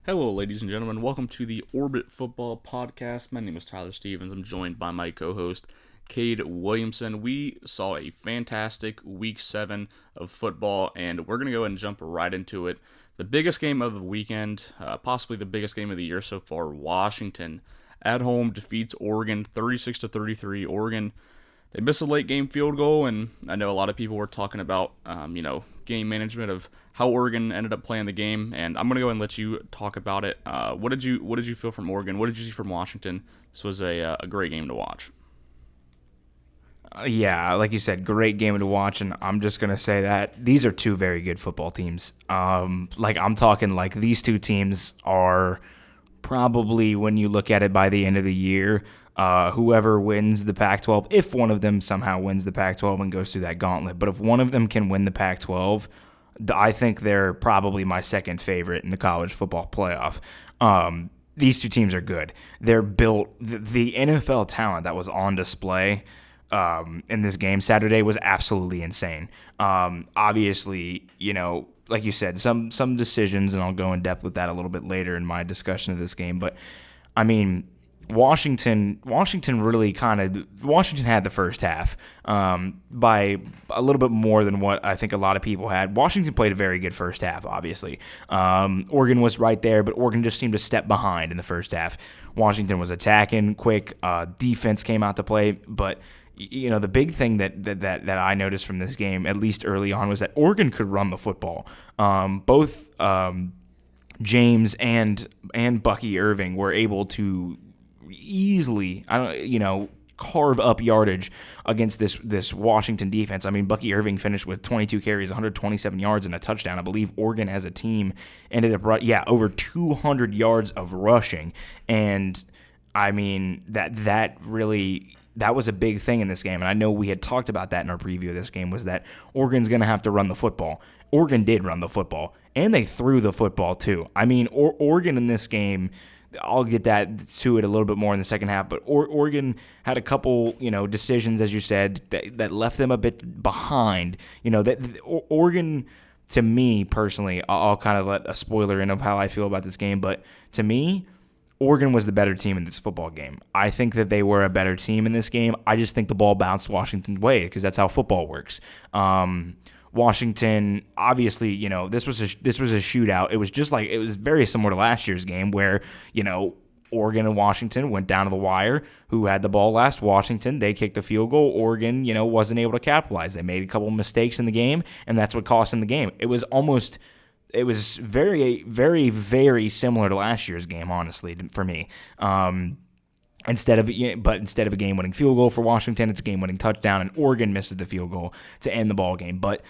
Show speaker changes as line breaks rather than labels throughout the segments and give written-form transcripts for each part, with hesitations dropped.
Hello, ladies and gentlemen. Welcome to the Orbit Football Podcast. My name is Tyler Stevens. I'm joined by my co-host, Cade Williamson. We saw a fantastic Week 7 of football, and we're going to go ahead and jump right into it. The biggest game of the weekend, possibly the biggest game of the year so far, Washington at home defeats Oregon 36-33. Oregon, they missed a late game field goal, and I know a lot of people were talking about, game management of how Oregon ended up playing the game, and I'm gonna go and let you talk about it. What did you feel from Oregon? What did you see from Washington? This was a great game to watch.
Yeah, like you said, great game to watch, and I'm just gonna say that these are two very good football teams. I'm talking like these two teams are probably, when you look at it by the end of the year, whoever wins the Pac-12, if one of them somehow wins the Pac-12 and goes through that gauntlet, but if one of them can win the Pac-12, I think they're probably my second favorite in the college football playoff. These two teams are good. They're built. The NFL talent that was on display in this game Saturday was absolutely insane. Obviously, like you said, some decisions, and I'll go in depth with that a little bit later in my discussion of this game. But I mean, Washington had the first half by a little bit more than what I think a lot of people had. Washington played a very good first half, obviously. Oregon was right there, but Oregon just seemed to step behind in the first half. Washington was attacking quick. Defense came out to play, but the big thing that I noticed from this game, at least early on, was that Oregon could run the football. Both James and Bucky Irving were able to easily, carve up yardage against this Washington defense. I mean, Bucky Irving finished with 22 carries, 127 yards, and a touchdown. I believe Oregon as a team ended up, over 200 yards of rushing. And I mean, that was a big thing in this game. And I know we had talked about that in our preview of this game, was that Oregon's going to have to run the football. Oregon did run the football, and they threw the football too. I mean, Oregon in this game, I'll get to it a little bit more in the second half, but Oregon had a couple, decisions, as you said, that left them a bit behind. Oregon, to me personally, I'll kind of let a spoiler in of how I feel about this game, but to me, Oregon was the better team in this football game. I think that they were a better team in this game. I just think the ball bounced Washington's way because that's how football works. Washington, obviously, this was a shootout. It was very similar to last year's game where, Oregon and Washington went down to the wire. Who had the ball last? Washington. They kicked the field goal. Oregon, wasn't able to capitalize. They made a couple of mistakes in the game, and that's what cost them the game. It was very, very, very similar to last year's game, honestly, for me. Instead of a game-winning field goal for Washington, it's a game-winning touchdown, and Oregon misses the field goal to end the ball game. But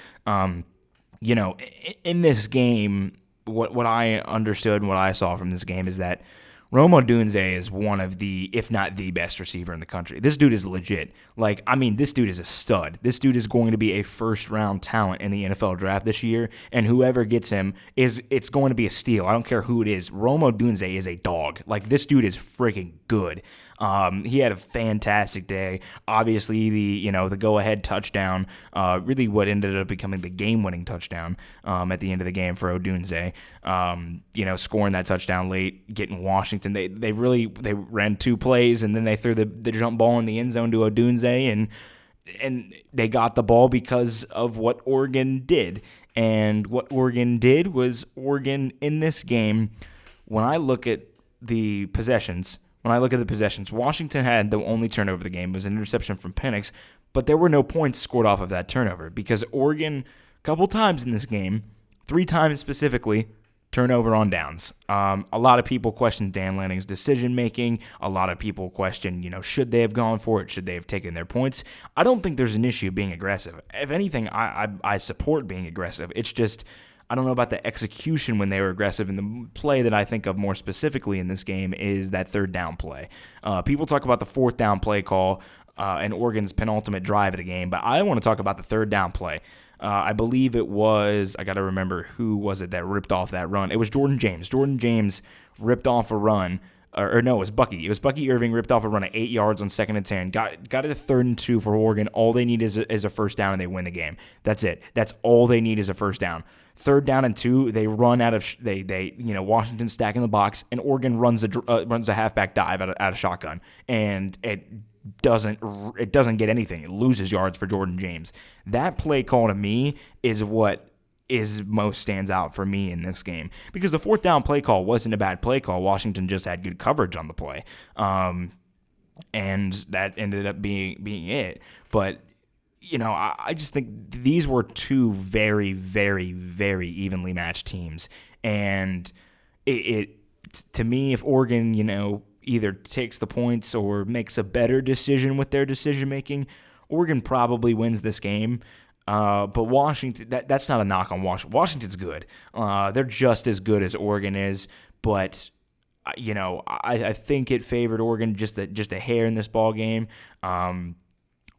in this game, what I understood and what I saw from this game is that Rome Odunze is one of the, if not the best receiver in the country. This dude is legit. This dude is a stud. This dude is going to be a first-round talent in the NFL draft this year, and whoever gets him, it's going to be a steal. I don't care who it is. Rome Odunze is a dog. This dude is freaking good. He had a fantastic day. Obviously, the go-ahead touchdown, really what ended up becoming the game-winning touchdown at the end of the game for Odunze. Scoring that touchdown late, getting Washington. They ran two plays, and then they threw the jump ball in the end zone to Odunze, and they got the ball because of what Oregon did. And what Oregon did was, Oregon in this game, when I look at the possessions, Washington had the only turnover of the game. It was an interception from Penix, but there were no points scored off of that turnover because Oregon, a couple times in this game, 3 times specifically, turnover on downs. A lot of people question Dan Lanning's decision-making. A lot of people question, should they have gone for it? Should they have taken their points? I don't think there's an issue being aggressive. If anything, I support being aggressive. It's just, I don't know about the execution when they were aggressive. And the play that I think of more specifically in this game is that third down play. People talk about the fourth down play call and Oregon's penultimate drive of the game, but I want to talk about the third down play. I believe it was, I got to remember who was it that ripped off that run. It was Jordan James. Jordan James ripped off a run or no, it was Bucky. It was Bucky Irving ripped off a run of 8 yards on 2nd and 10. Got it to 3rd and 2 for Oregon. All they need is a first down, and they win the game. That's it. That's all they need is a first down. 3rd down and 2, they run out of Washington stacking the box, and Oregon runs a halfback dive out of shotgun, and it doesn't get anything. It loses yards for Jordan James. That play call to me is what is most stands out for me in this game, because the 4th down play call wasn't a bad play call. Washington just had good coverage on the play, and that ended up being it. But I just think these were two very, very, very evenly matched teams, and it to me, if Oregon either takes the points or makes a better decision with their decision making, Oregon probably wins this game. But Washington, that's not a knock on Washington. Washington's good. They're just as good as Oregon is, but I think it favored Oregon just a hair in this ball game.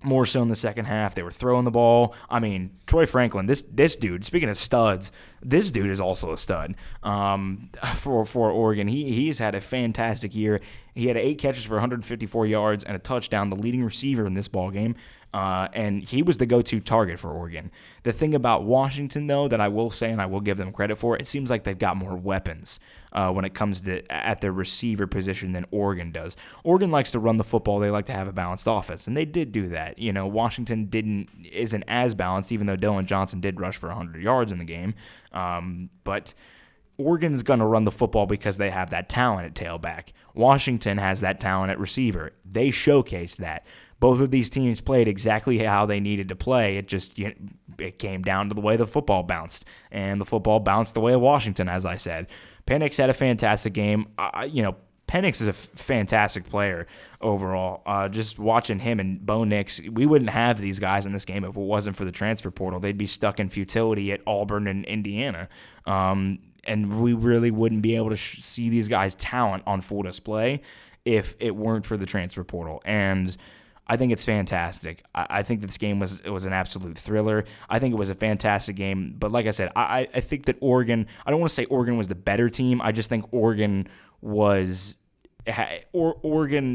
More so in the second half. They were throwing the ball. I mean, Troy Franklin, this dude, speaking of studs, this dude is also a stud for Oregon. He's had a fantastic year. He had 8 catches for 154 yards and a touchdown, the leading receiver in this ball game. And he was the go-to target for Oregon. The thing about Washington, though, that I will say and I will give them credit for, it seems like they've got more weapons when it comes to at their receiver position than Oregon does. Oregon likes to run the football. They like to have a balanced offense, and they did do that. Washington isn't as balanced, even though Dylan Johnson did rush for 100 yards in the game. But Oregon's going to run the football because they have that talent at tailback. Washington has that talent at receiver. They showcased that. Both of these teams played exactly how they needed to play. It just it came down to the way the football bounced, and the football bounced the way of Washington, as I said. Penix had a fantastic game. Penix is a fantastic player overall. Just watching him and Bo Nix, we wouldn't have these guys in this game if it wasn't for the transfer portal. They'd be stuck in futility at Auburn and Indiana. And we really wouldn't be able to see these guys' talent on full display if it weren't for the transfer portal. And I think it's fantastic. I think this game was an absolute thriller. I think it was a fantastic game. But like I said, I think that Oregon, I don't want to say Oregon was the better team. I just think Oregon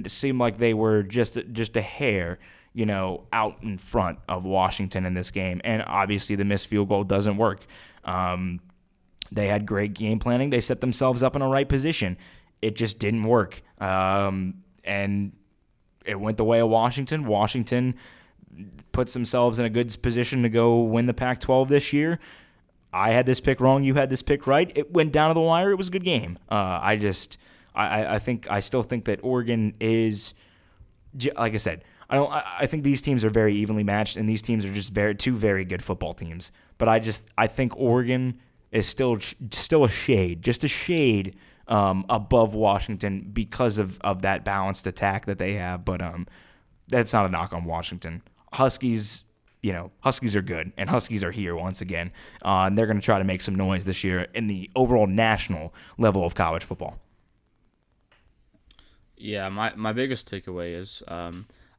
seemed like they were just a hair, out in front of Washington in this game. And obviously the missed field goal doesn't work. They had great game planning. They set themselves up in a right position. It just didn't work. And it went the way of Washington. Washington puts themselves in a good position to go win the Pac-12 this year. I had this pick wrong. You had this pick right. It went down to the wire. It was a good game. I still think that Oregon is, like I said, I think these teams are very evenly matched, and these teams are just two very good football teams. But I think Oregon is still a shade above Washington because of that balanced attack that they have. But that's not a knock on Washington. Huskies are good, and Huskies are here once again. And they're going to try to make some noise this year in the overall national level of college football.
Yeah, my biggest takeaway is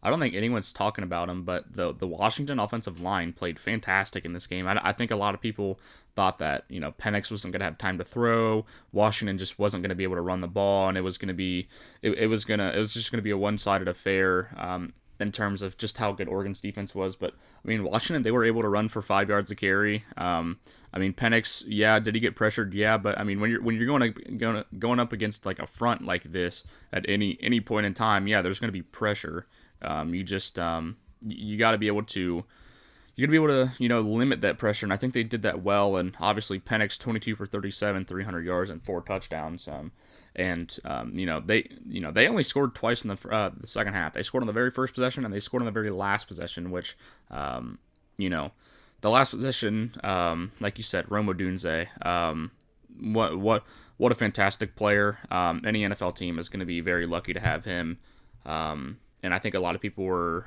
I don't think anyone's talking about him, but the Washington offensive line played fantastic in this game. I think a lot of people thought that Penix wasn't going to have time to throw, Washington just wasn't going to be able to run the ball, and it was just going to be a one-sided affair in terms of just how good Oregon's defense was. But I mean, Washington, they were able to run for 5 yards a carry. I mean, Penix, yeah, did he get pressured? Yeah, but I mean, when you're going up against like a front like this at any point in time, yeah, there's going to be pressure. You got to be able to limit that pressure, and I think they did that well. And obviously, Penix 22 for 37, 300 yards and 4 touchdowns. They only scored twice in the second half. They scored on the very first possession, and they scored on the very last possession. Which, the last possession, like you said, Rome Odunze. What a fantastic player. Any NFL team is going to be very lucky to have him. And I think a lot of people were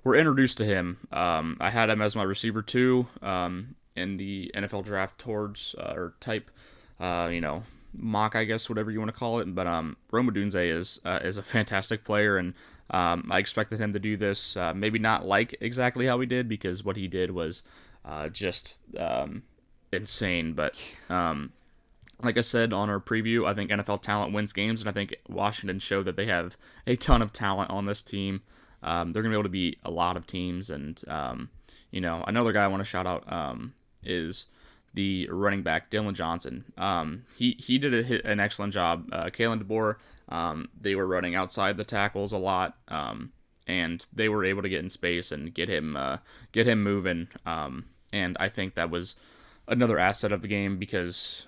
introduced to him. I had him as my receiver too in the NFL draft mock, I guess, whatever you want to call it. But Rome Odunze is a fantastic player, and I expected him to do this. Maybe not like exactly how he did, because what he did was just insane. But like I said on our preview, I think NFL talent wins games, and I think Washington showed that they have a ton of talent on this team. They're going to be able to beat a lot of teams, and another guy I want to shout out is the running back Dylan Johnson. He did an excellent job. Kalen DeBoer, they were running outside the tackles a lot, and they were able to get in space and get him moving. And I think that was another asset of the game because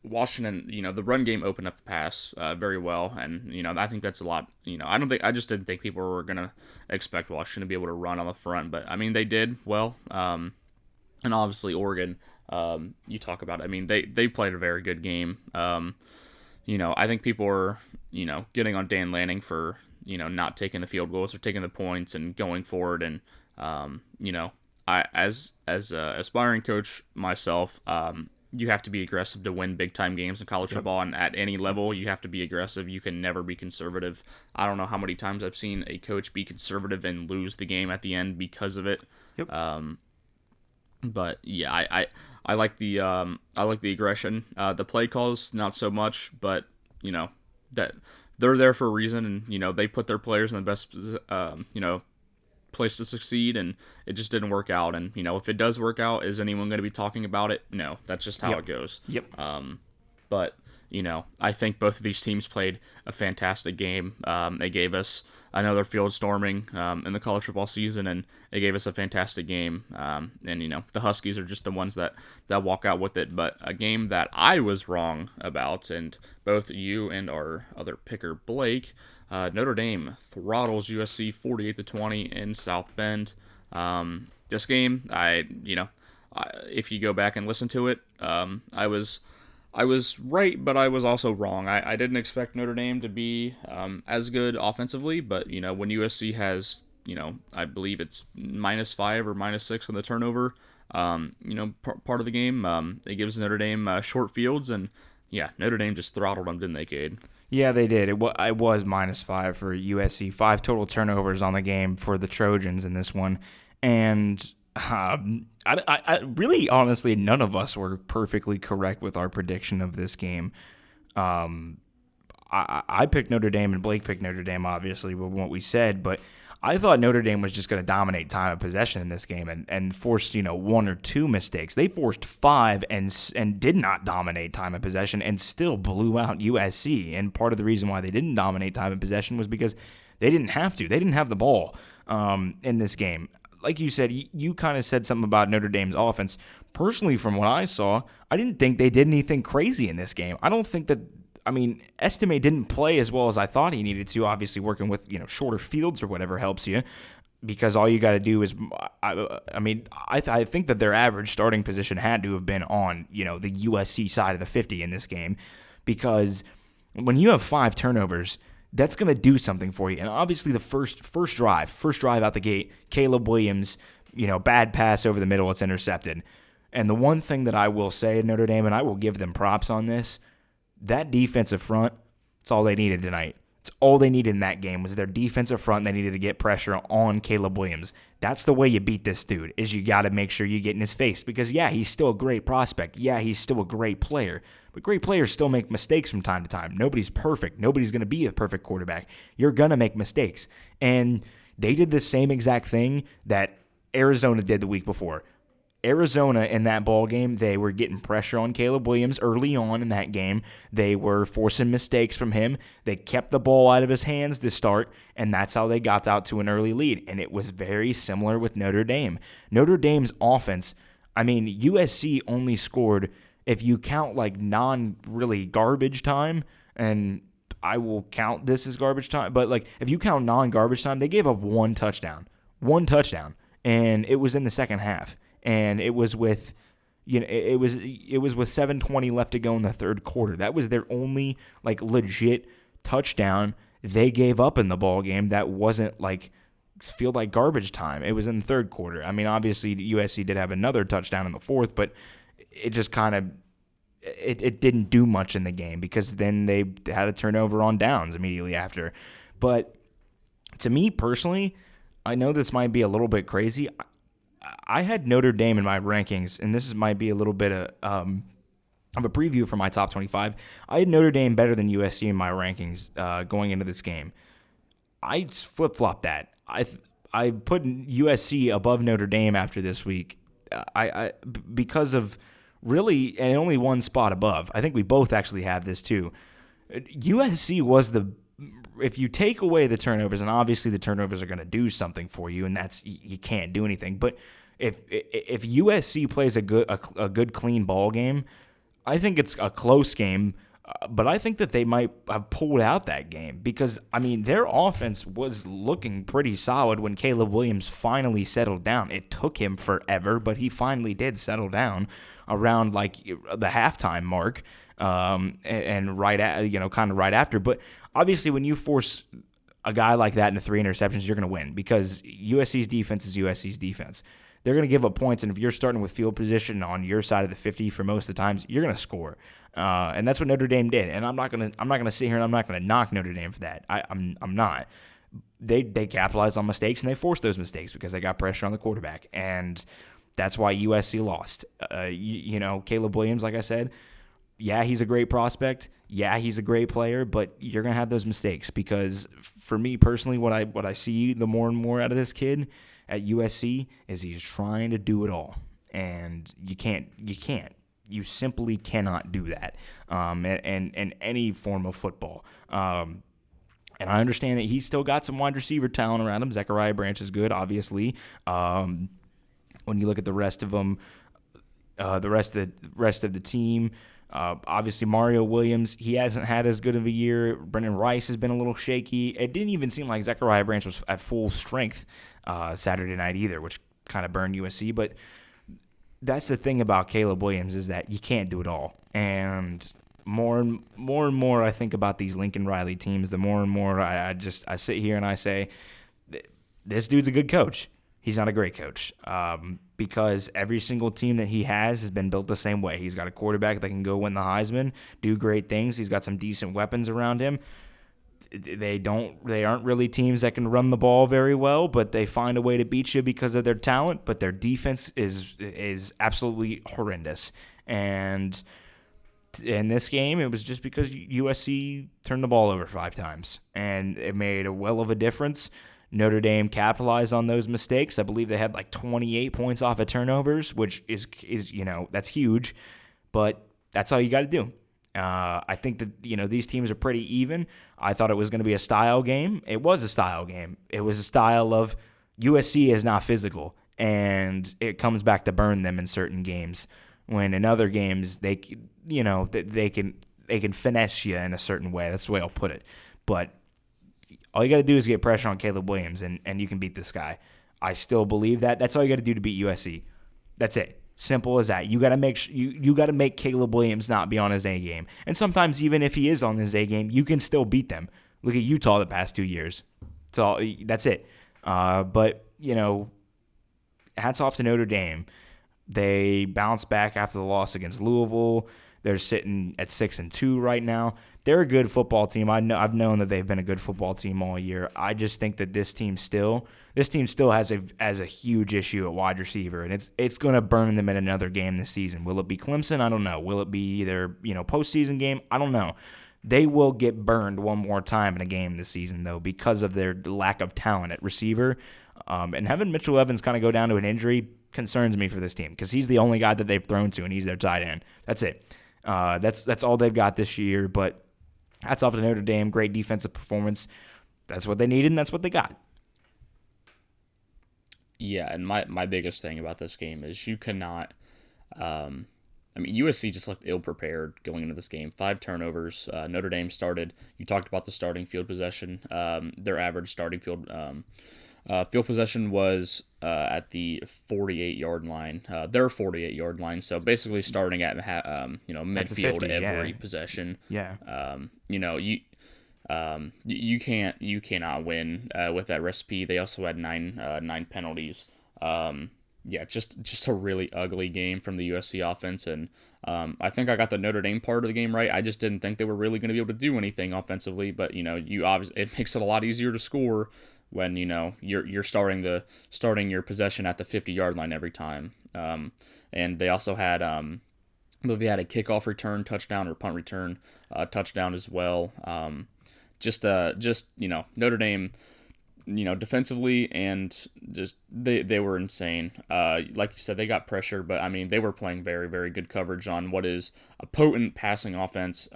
Washington, the run game opened up the pass very well, and I think that's a lot. I just didn't think people were gonna expect Washington to be able to run on the front, but I mean they did well. And obviously Oregon, you talk about it. I mean they played a very good game. I think people were getting on Dan Lanning for not taking the field goals or taking the points and going forward, and I as a aspiring coach myself, you have to be aggressive to win big time games in college football, and at any level you have to be aggressive. You can never be conservative. I don't know how many times I've seen a coach be conservative and lose the game at the end because of it.
Yep.
But yeah, I like the aggression. The play calls not so much, but that they're there for a reason, and they put their players in the best place to succeed, and it just didn't work out. And if it does work out, is anyone going to be talking about it? No, that's just how it goes.
Yep.
But I think both of these teams played a fantastic game. They gave us another field storming in the college football season, and they gave us a fantastic game. And the Huskies are just the ones that walk out with it. But a game that I was wrong about, and both you and our other picker Blake, Notre Dame throttles USC 48-20 in South Bend. This game, if you go back and listen to it, I was right, but I was also wrong. I didn't expect Notre Dame to be as good offensively, but when USC has I believe it's -5 or -6 on the turnover, part of the game, it gives Notre Dame short fields, and yeah, Notre Dame just throttled them, didn't they, Cade?
Yeah, they did. It was -5 for USC. 5 total turnovers on the game for the Trojans in this one. And I really, honestly, none of us were perfectly correct with our prediction of this game. I picked Notre Dame, and Blake picked Notre Dame, obviously, with what we said. But I thought Notre Dame was just going to dominate time of possession in this game and forced, 1 or 2 mistakes. They forced 5 and did not dominate time of possession and still blew out USC. And part of the reason why they didn't dominate time of possession was because they didn't have to. They didn't have the ball in this game. Like you said, you kind of said something about Notre Dame's offense. Personally, from what I saw, I didn't think they did anything crazy in this game. I don't think that. Estime didn't play as well as I thought he needed to. Obviously, working with shorter fields or whatever helps you, because all you got to do is, I think that their average starting position had to have been on the USC side of the 50 in this game, because when you have 5 turnovers, that's going to do something for you. And obviously, the first drive out the gate, Caleb Williams, bad pass over the middle, it's intercepted. And the one thing that I will say at Notre Dame, and I will give them props on this. That defensive front, it's all they needed tonight. It's all they needed in that game was their defensive front. They needed to get pressure on Caleb Williams. That's the way you beat this dude, is you got to make sure you get in his face. Because, yeah, he's still a great prospect. Yeah, he's still a great player. But great players still make mistakes from time to time. Nobody's perfect. Nobody's going to be a perfect quarterback. You're going to make mistakes. And they did the same exact thing that Arizona did the week before. Arizona in that ball game, they were getting pressure on Caleb Williams early on in that game. They were forcing mistakes from him. They kept the ball out of his hands to start, and that's how they got out to an early lead. And it was very similar with Notre Dame. Notre Dame's offense, USC only scored, if you count non-really garbage time, and I will count this as garbage time, but if you count non-garbage time, they gave up 1 touchdown. 1 touchdown, and it was in the second half. And it was with, it was with 7:20 left to go in the third quarter. That was their only legit touchdown they gave up in the ball game. That wasn't feel like garbage time. It was in the third quarter. Obviously USC did have another touchdown in the fourth, but it just kind of it didn't do much in the game because then they had a turnover on downs immediately after. But to me personally, I know this might be a little bit crazy. I had Notre Dame in my rankings, and this might be a little bit of of a preview for my top 25, I had Notre Dame better than USC in my rankings going into this game. I flip-flopped that. I put USC above Notre Dame after this week. Because of really and only one spot above. I think we both actually have this too. USC was if you take away the turnovers, and obviously the turnovers are going to do something for you, and that's you can't do anything. But if USC plays a good clean ball game, I think it's a close game, but I think that they might have pulled out that game because, I mean, their offense was looking pretty solid when Caleb Williams finally settled down. It took him forever, but he finally did settle down around like the halftime mark and kind of right after. But obviously when you force a guy like that into 3 interceptions, you're going to win because USC's defense is USC's defense. They're going to give up points, and if you're starting with field position on your side of the 50 for most of the times, you're going to score, and that's what Notre Dame did. And I'm not going to sit here and I'm not going to knock Notre Dame for that. I'm not. They capitalized on mistakes and they forced those mistakes because they got pressure on the quarterback, and that's why USC lost. Caleb Williams, like I said, yeah, he's a great prospect. Yeah, he's a great player, but you're going to have those mistakes because for me personally, what I see the more and more out of this kid at USC is he's trying to do it all, and you can't. You simply cannot do that in any form of football. And I understand that he's still got some wide receiver talent around him. Zachariah Branch is good, obviously. When you look at the rest of them, the rest of the team, obviously Mario Williams, he hasn't had as good of a year. Brendan Rice has been a little shaky. It didn't even seem like Zachariah Branch was at full strength Saturday night either, which kind of burned USC. But that's the thing about Caleb Williams is that you can't do it all. And more and more I think about these Lincoln Riley teams, the more and more I sit here and I say, this dude's a good coach. He's not a great coach because every single team that he has been built the same way. He's got a quarterback that can go win the Heisman, do great things. He's got some decent weapons around him. They aren't really teams that can run the ball very well, but they find a way to beat you because of their talent. But their defense is absolutely horrendous. And in this game, it was just because USC turned the ball over 5 times, and it made a well of a difference. Notre Dame capitalized on those mistakes. I believe they had like 28 points off of turnovers, which is that's huge, but that's all you got to do. I think that these teams are pretty even. I thought it was going to be a style game. It was a style game. It was a style of USC is not physical, and it comes back to burn them in certain games. When in other games they can finesse you in a certain way. That's the way I'll put it. But all you got to do is get pressure on Caleb Williams, and you can beat this guy. I still believe that. That's all you got to do to beat USC. That's it. Simple as that. You got to make Caleb Williams not be on his A game. And sometimes even if he is on his A game, you can still beat them. Look at Utah the past 2 years. That's it. But hats off to Notre Dame. They bounced back after the loss against Louisville. They're sitting at 6-2 right now. They're a good football team. I've known that they've been a good football team all year. I just think that this team still has a huge issue at wide receiver, and it's going to burn them in another game this season. Will it be Clemson? I don't know. Will it be either postseason game? I don't know. They will get burned one more time in a game this season though because of their lack of talent at receiver. And having Mitchell Evans kind of go down to an injury concerns me for this team because he's the only guy that they've thrown to, and he's their tight end. That's it. That's all they've got this year, but hats off to Notre Dame. Great defensive performance. That's what they needed, and that's what they got.
Yeah, and my biggest thing about this game is you cannot USC just looked ill-prepared going into this game. 5 turnovers. Notre Dame started. You talked about the starting field possession. Their average starting field possession was at the 48-yard line. Their 48-yard line. So basically starting at midfield 50, every possession.
Yeah.
You cannot win with that recipe. They also had 9 penalties. Just a really ugly game from the USC offense, and I think I got the Notre Dame part of the game right. I just didn't think they were really going to be able to do anything offensively. But it makes it a lot easier to score when you're starting your possession at the 50-yard line every time. And they also had But they had a kickoff return touchdown or punt return touchdown as well. Just Notre Dame, defensively and just they were insane. Like you said, they got pressure, but I mean they were playing very very good coverage on what is a potent passing offense.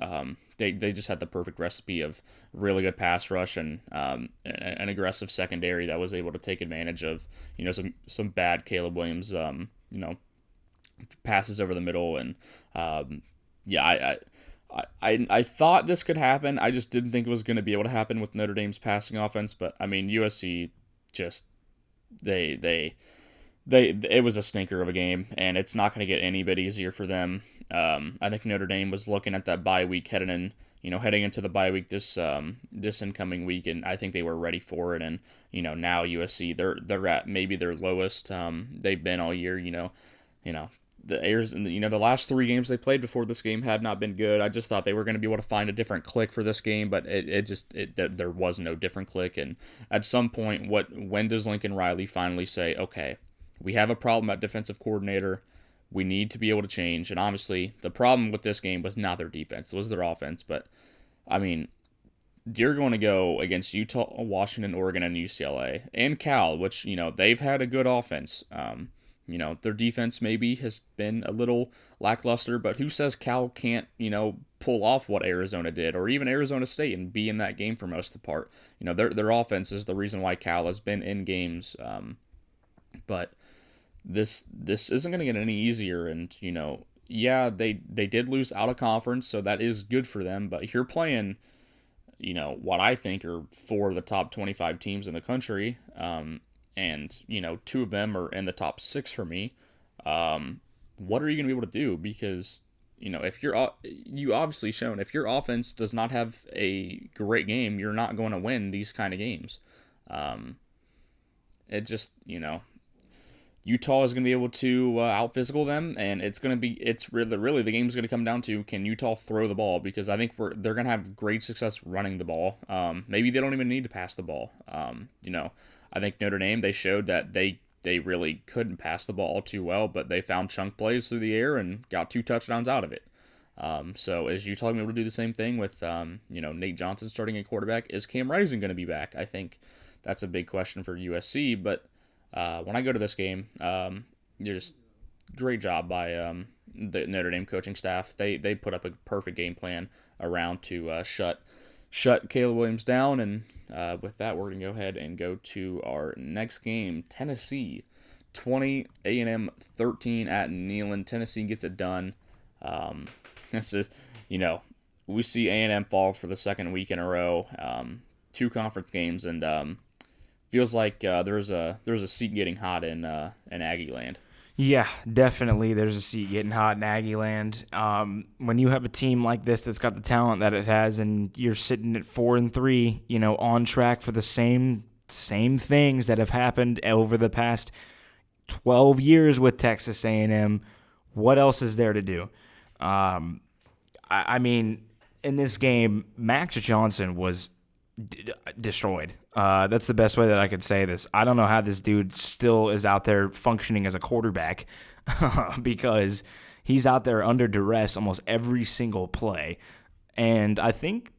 They just had the perfect recipe of really good pass rush and an aggressive secondary that was able to take advantage of some bad Caleb Williams passes over the middle and yeah I thought this could happen. I just didn't think it was going to be able to happen with Notre Dame's passing offense. But I mean, USC just they it was a stinker of a game, and it's not going to get any bit easier for them. I think Notre Dame was looking at that bye week heading into the bye week this incoming week, and I think they were ready for it. And now USC they're at maybe their lowest they've been all year. The Airs, the last 3 games they played before this game had not been good. I just thought they were going to be able to find a different click for this game, but there was no different click. And at some point, when does Lincoln Riley finally say, okay, we have a problem at defensive coordinator, we need to be able to change? And obviously, the problem with this game was not their defense, it was their offense. But I mean, you're going to go against Utah, Washington, Oregon, and UCLA, and Cal, which they've had a good offense. Their defense maybe has been a little lackluster, but who says Cal can't, pull off what Arizona did, or even Arizona State, and be in that game for most of the part? Their offense is the reason why Cal has been in games. But this isn't going to get any easier, and yeah, they did lose out of conference, so that is good for them. But you're playing, what I think are 4 of the top 25 teams in the country. And 2 of them are in the top 6 for me. What are you going to be able to do? Because if you obviously shown if your offense does not have a great game, you're not going to win these kind of games. It just Utah is going to be able to out physical them, and it's really the game's going to come down to, can Utah throw the ball? Because I think they're going to have great success running the ball. Maybe they don't even need to pass the ball. I think Notre Dame, they showed that they really couldn't pass the ball too well, but they found chunk plays through the air and got 2 touchdowns out of it. So is Utah going to be able to do the same thing with Nate Johnson starting at quarterback? Is Cam Rising going to be back? I think that's a big question for USC. But when I go to this game, just great job by the Notre Dame coaching staff. They put up a perfect game plan around to shut Caleb Williams down. And with that, we're going to go ahead and go to our next game. Tennessee 20, A&M 13 at Neyland. Tennessee gets it done. This is, we see A&M fall for the second week in a row. 2 conference games, and feels like there's a seat getting hot in Aggie land.
Yeah, definitely. There's a seat getting hot in Aggie land. When you have a team like this that's got the talent that it has, and you're sitting at 4-3, on track for the same things that have happened over the past 12 years with Texas A&M, what else is there to do? I mean, in this game, Max Johnson was destroyed. That's the best way that I could say this. I don't know how this dude still is out there functioning as a quarterback because he's out there under duress almost every single play. And I think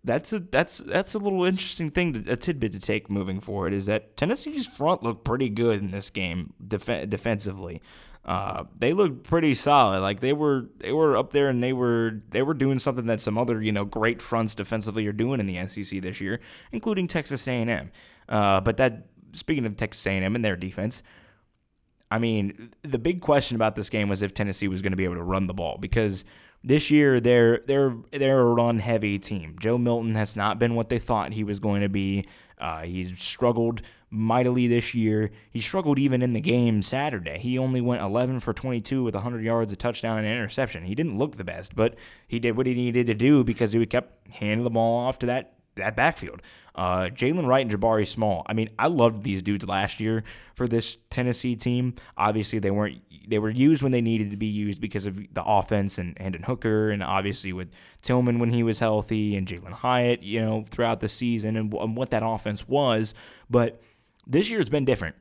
that's a little interesting thing, a tidbit to take moving forward, is that Tennessee's front looked pretty good in this game defensively. They looked pretty solid. Like they were up there, and they were doing something that some other great fronts defensively are doing in the SEC this year, including Texas A&M. But that, speaking of Texas A&M and their defense, I mean, the big question about this game was if Tennessee was going to be able to run the ball, because this year they're a run heavy team. Joe Milton has not been what they thought he was going to be. He's struggled mightily this year. He struggled even in the game Saturday. He only went 11 for 22 with 100 yards, a touchdown, and an interception. He didn't look the best, but he did what he needed to do because he kept handing the ball off to that backfield. Jalen Wright and Jabari Small. I mean, I loved these dudes last year for this Tennessee team. Obviously, they were used when they needed to be used because of the offense and Hendon Hooker, and obviously with Tillman when he was healthy, and Jalen Hyatt, throughout the season, and what that offense was. But this year it's been different.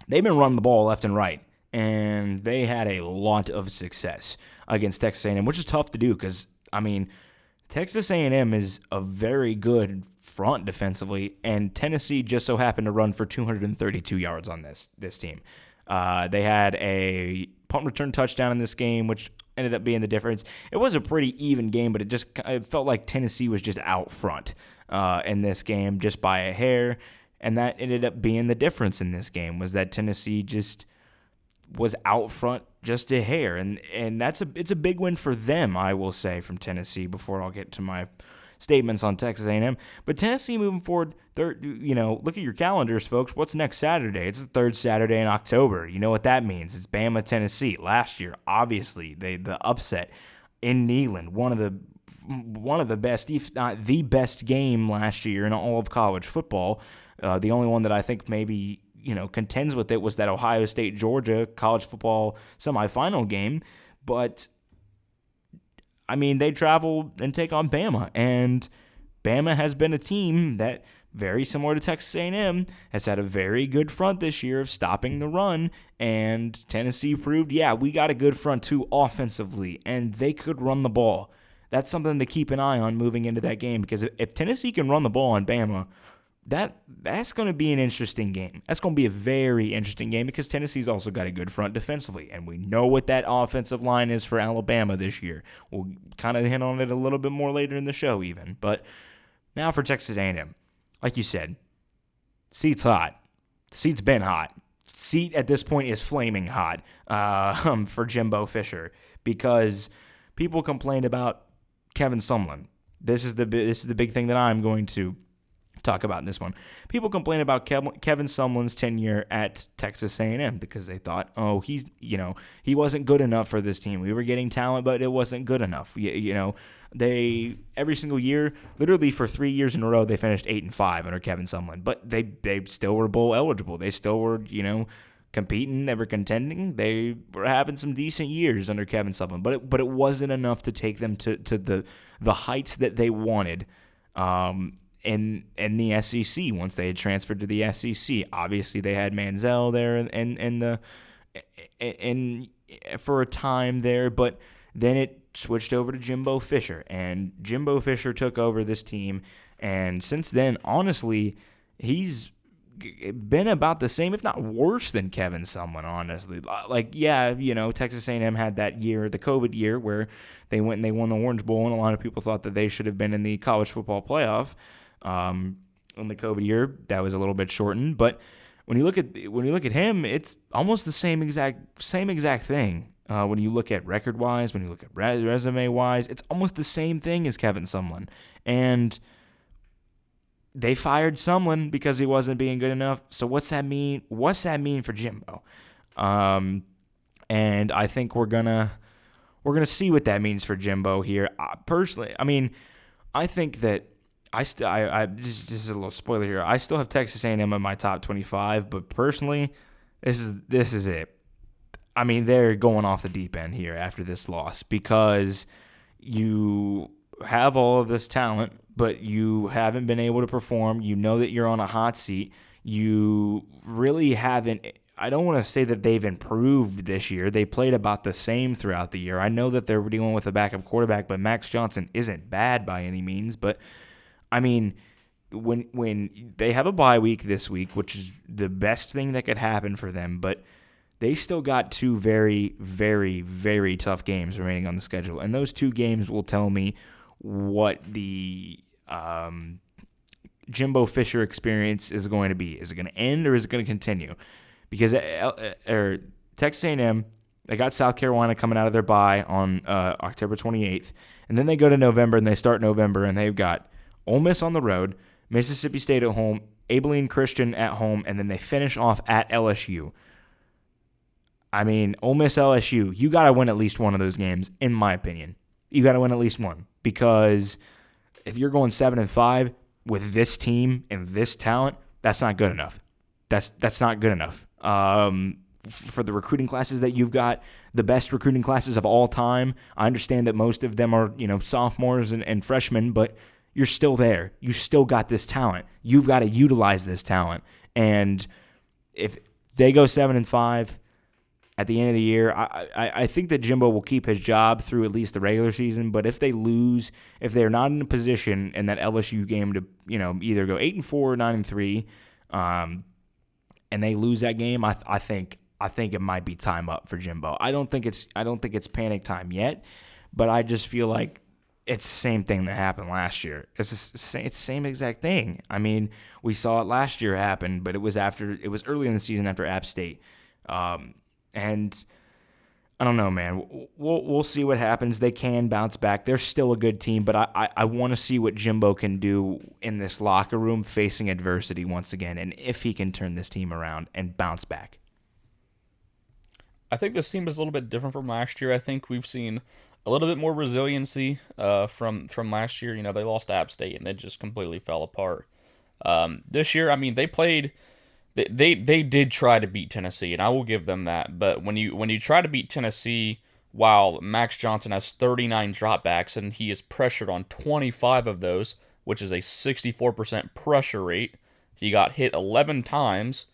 They've been running the ball left and right, and they had a lot of success against Texas A&M, which is tough to do because, I mean, Texas A&M is a very good front defensively, and Tennessee just so happened to run for 232 yards on this team. They had a punt return touchdown in this game, which ended up being the difference. It was a pretty even game, but it felt like Tennessee was just out front in this game just by a hair, and that ended up being the difference in this game, was that Tennessee just was out front just a hair, and it's a big win for them, I will say, from Tennessee, before I'll get to my statements on Texas A&M. But Tennessee moving forward, look at your calendars, folks. What's next Saturday? It's the third Saturday in October. You know what that means. It's Bama, Tennessee. Last year, obviously, the upset in Neyland, one of the best, if not the best game last year in all of college football. The only one that I think maybe contends with it was that Ohio State-Georgia college football semifinal game. But I mean, they travel and take on Bama, and Bama has been a team that, very similar to Texas A&M, has had a very good front this year of stopping the run, and Tennessee proved, we got a good front too offensively, and they could run the ball. That's something to keep an eye on moving into that game, because if Tennessee can run the ball on Bama, that's going to be an interesting game. That's going to be a very interesting game, because Tennessee's also got a good front defensively, and we know what that offensive line is for Alabama this year. We'll kind of hint on it a little bit more later in the show even. But now for Texas A&M. Like you said, seat's hot. Seat's been hot. Seat at this point is flaming hot for Jimbo Fisher, because people complained about Kevin Sumlin. This is the big thing that I'm going to talk about in this one. People complain about Kevin Sumlin's tenure at Texas A&M because they thought, he wasn't good enough for this team. We were getting talent, but it wasn't good enough. They every single year, literally for 3 years in a row, they finished 8-5 under Kevin Sumlin, but they still were bowl eligible. They still were, competing. They were contending. They were having some decent years under Kevin Sumlin, but it wasn't enough to take them to the heights that they wanted. In the SEC, once they had transferred to the SEC, obviously they had Manziel there and for a time there, but then it switched over to Jimbo Fisher, and Jimbo Fisher took over this team, and since then, honestly, he's been about the same, if not worse than Kevin Sumlin, honestly. Texas A&M had that year, the COVID year, where they went and they won the Orange Bowl, and a lot of people thought that they should have been in the college football playoff. In the COVID year, that was a little bit shortened, but when you look at him, it's almost the same exact thing. When you look at record wise, when you look at resume wise, it's almost the same thing as Kevin Sumlin, and they fired Sumlin because he wasn't being good enough. So what's that mean? What's that mean for Jimbo? And I think we're gonna see what that means for Jimbo here. Personally, I mean, I think that. This is a little spoiler here. I still have Texas A&M in my top 25, but personally, this is it. I mean, they're going off the deep end here after this loss, because you have all of this talent, but you haven't been able to perform. You know that you're on a hot seat. You really haven't. I don't want to say that they've improved this year. They played about the same throughout the year. I know that they're dealing with a backup quarterback, but Max Johnson isn't bad by any means, but I mean, when they have a bye week this week, which is the best thing that could happen for them, but they still got two very, very, very tough games remaining on the schedule, and those two games will tell me what the Jimbo Fisher experience is going to be. Is it going to end, or is it going to continue? Because Texas A&M, they got South Carolina coming out of their bye on October 28th, and then they go to November, and they start November, and they've got Ole Miss on the road, Mississippi State at home, Abilene Christian at home, and then they finish off at LSU. I mean, Ole Miss, LSU, you got to win at least one of those games, in my opinion. You got to win at least one, because if you're going 7-5 with this team and this talent, that's not good enough. That's not good enough. For the recruiting classes that you've got, the best recruiting classes of all time, I understand that most of them are, sophomores and freshmen, but you're still there. You still got this talent. You've got to utilize this talent. And if they go 7-5, at the end of the year, I think that Jimbo will keep his job through at least the regular season. But if they lose, if they're not in a position in that LSU game to either go 8-4 or 9-3, and they lose that game, I think it might be time up for Jimbo. I don't think it's panic time yet, but I just feel like it's the same thing that happened last year. It's the same exact thing. I mean, we saw it last year happen, but it was early in the season after App State. And I don't know, man. We'll see what happens. They can bounce back. They're still a good team, but I want to see what Jimbo can do in this locker room facing adversity once again, and if he can turn this team around and bounce back.
I think this team is a little bit different from last year. I think we've seen a little bit more resiliency from last year. They lost to App State and they just completely fell apart. This year, I mean, they played. They did try to beat Tennessee, and I will give them that. But when you try to beat Tennessee while Max Johnson has 39 dropbacks and he is pressured on 25 of those, which is a 64% pressure rate, he got hit 11 times.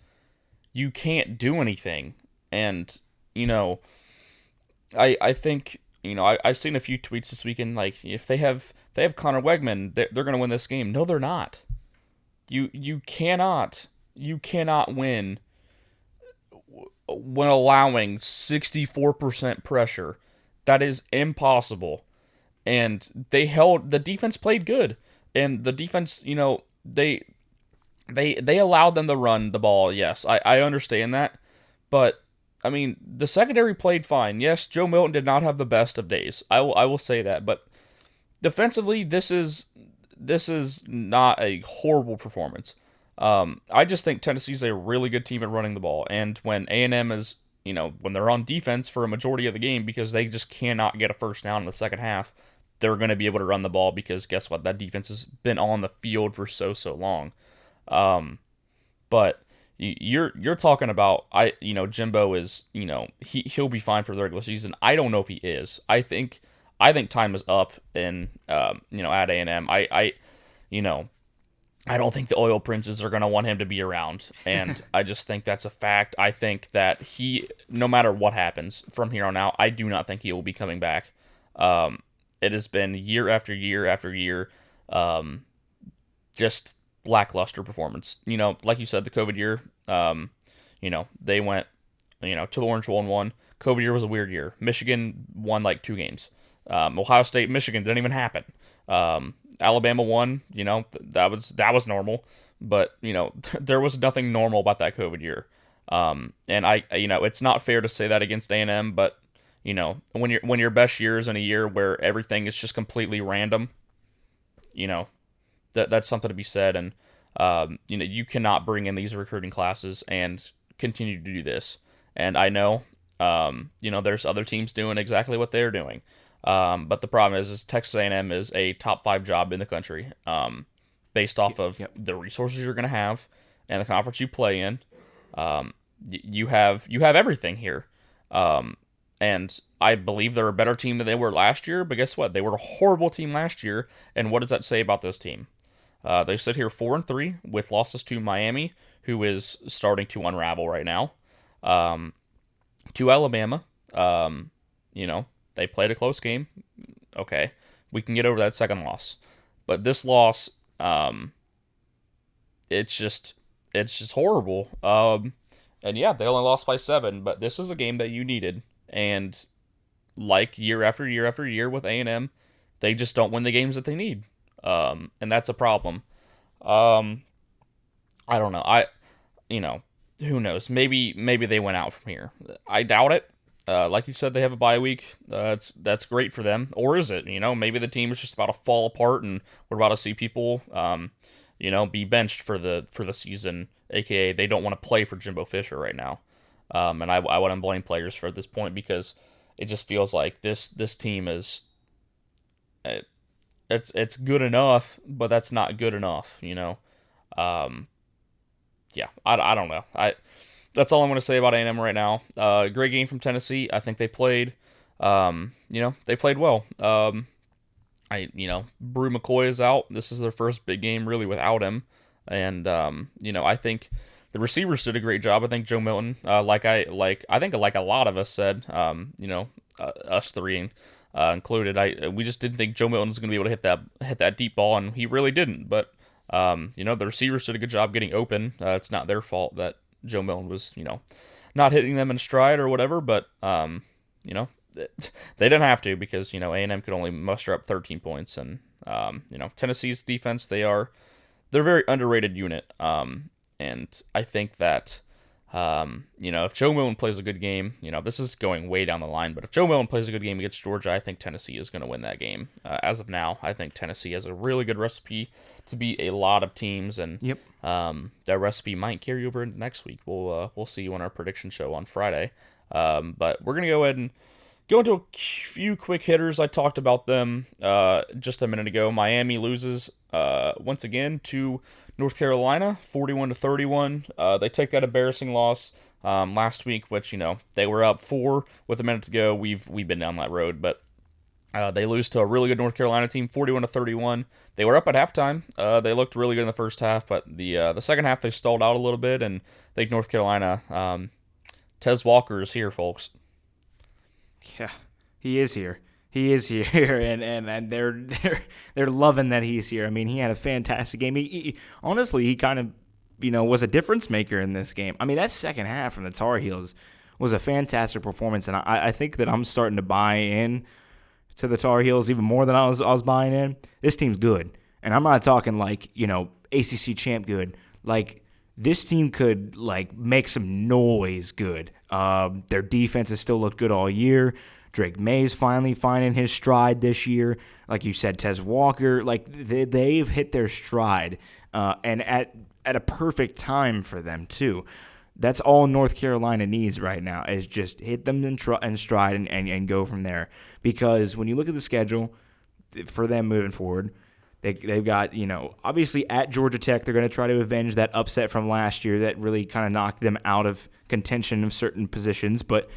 You can't do anything, and I think. I've seen a few tweets this weekend, like, if they have Connor Wegman, they're going to win this game. No, they're not. You cannot win when allowing 64% pressure. That is impossible. And the defense played good. And the defense, they allowed them to run the ball. Yes, I understand that. But I mean, the secondary played fine. Yes, Joe Milton did not have the best of days. I will say that. But defensively, this is not a horrible performance. I just think Tennessee's a really good team at running the ball. And when A&M is, when they're on defense for a majority of the game because they just cannot get a first down in the second half, they're going to be able to run the ball because guess what? That defense has been on the field for so long. But you're talking about Jimbo is he'll be fine for the regular season. I don't know if he is. I think time is up at A&M. I don't think the Oil Princes are going to want him to be around, and I just think that's a fact. I think that no matter what happens from here on out, I do not think he will be coming back. It has been year after year after year, just lackluster performance. Like you said, the COVID year, they went, to the Orange Bowl and won. COVID year was a weird year. Michigan won like 2 games. Ohio State, Michigan didn't even happen. Alabama won. That was normal, but there was nothing normal about that COVID year. And it's not fair to say that against A&M, but when your best year is in a year where everything is just completely random, that's something to be said. And you cannot bring in these recruiting classes and continue to do this. And I know, there's other teams doing exactly what they're doing. But the problem is Texas A&M is a top 5 job in the country, based off of the resources you're going to have and the conference you play in. You have everything here. And I believe they're a better team than they were last year, but guess what? They were a horrible team last year. And what does that say about this team? They sit here 4-3 with losses to Miami, who is starting to unravel right now. To Alabama, they played a close game. Okay, we can get over that second loss, but this loss, it's just horrible. And yeah, they only lost by 7, but this is a game that you needed. And like year after year after year with A&M, they just don't win the games that they need. And that's a problem. I don't know. Who knows? Maybe they went out from here. I doubt it. Like you said, they have a bye week. That's great for them. Or is it? Maybe the team is just about to fall apart, and we're about to see people, be benched for the season. AKA, they don't want to play for Jimbo Fisher right now. And I wouldn't blame players for this point because it just feels like this team is. It's good enough, but that's not good enough. Yeah, I don't know. That's all I'm going to say about A&M right now. Great game from Tennessee. I think they played, they played well. Brew McCoy is out. This is their first big game really without him. And, I think the receivers did a great job. I think Joe Milton, I think like a lot of us said, us three included, we just didn't think Joe Milton was going to be able to hit that deep ball, and he really didn't. But the receivers did a good job getting open. It's not their fault that Joe Milton was, not hitting them in stride or whatever. But they didn't have to, because A&M could only muster up 13 points, and Tennessee's defense, they're a very underrated unit. And I think that, if Joe Milton plays a good game, this is going way down the line, but if Joe Milton plays a good game against Georgia, I think Tennessee is going to win that game. As of now, I think Tennessee has a really good recipe to beat a lot of teams, and
Yep.
that recipe might carry over into next week. We'll see you on our prediction show on Friday. But we're going to go ahead and go into a few quick hitters. I talked about them just a minute ago. Miami loses once again to North Carolina, 41-31. They take that embarrassing loss last week, which they were up 4 with a minute to go. We've been down that road, but they lose to a really good North Carolina team, 41-31. They were up at halftime. They looked really good in the first half, but the second half they stalled out a little bit, and I think North Carolina. Tez Walker is here, folks.
Yeah, he is here. He is here, and they're loving that he's here. I mean, he had a fantastic game. He honestly, he kind of, was a difference maker in this game. I mean, that second half from the Tar Heels was a fantastic performance, and I think that I'm starting to buy in to the Tar Heels even more than I was buying in. This team's good, and I'm not talking like ACC champ good. Like, this team could make some noise good. Their defense has still looked good all year. Drake May's finally finding his stride this year. Like you said, Tez Walker, they've hit their stride, and at a perfect time for them too. That's all North Carolina needs right now, is just hit them in stride and go from there. Because when you look at the schedule for them moving forward, they've got, obviously at Georgia Tech, they're going to try to avenge that upset from last year that really kind of knocked them out of contention of certain positions, but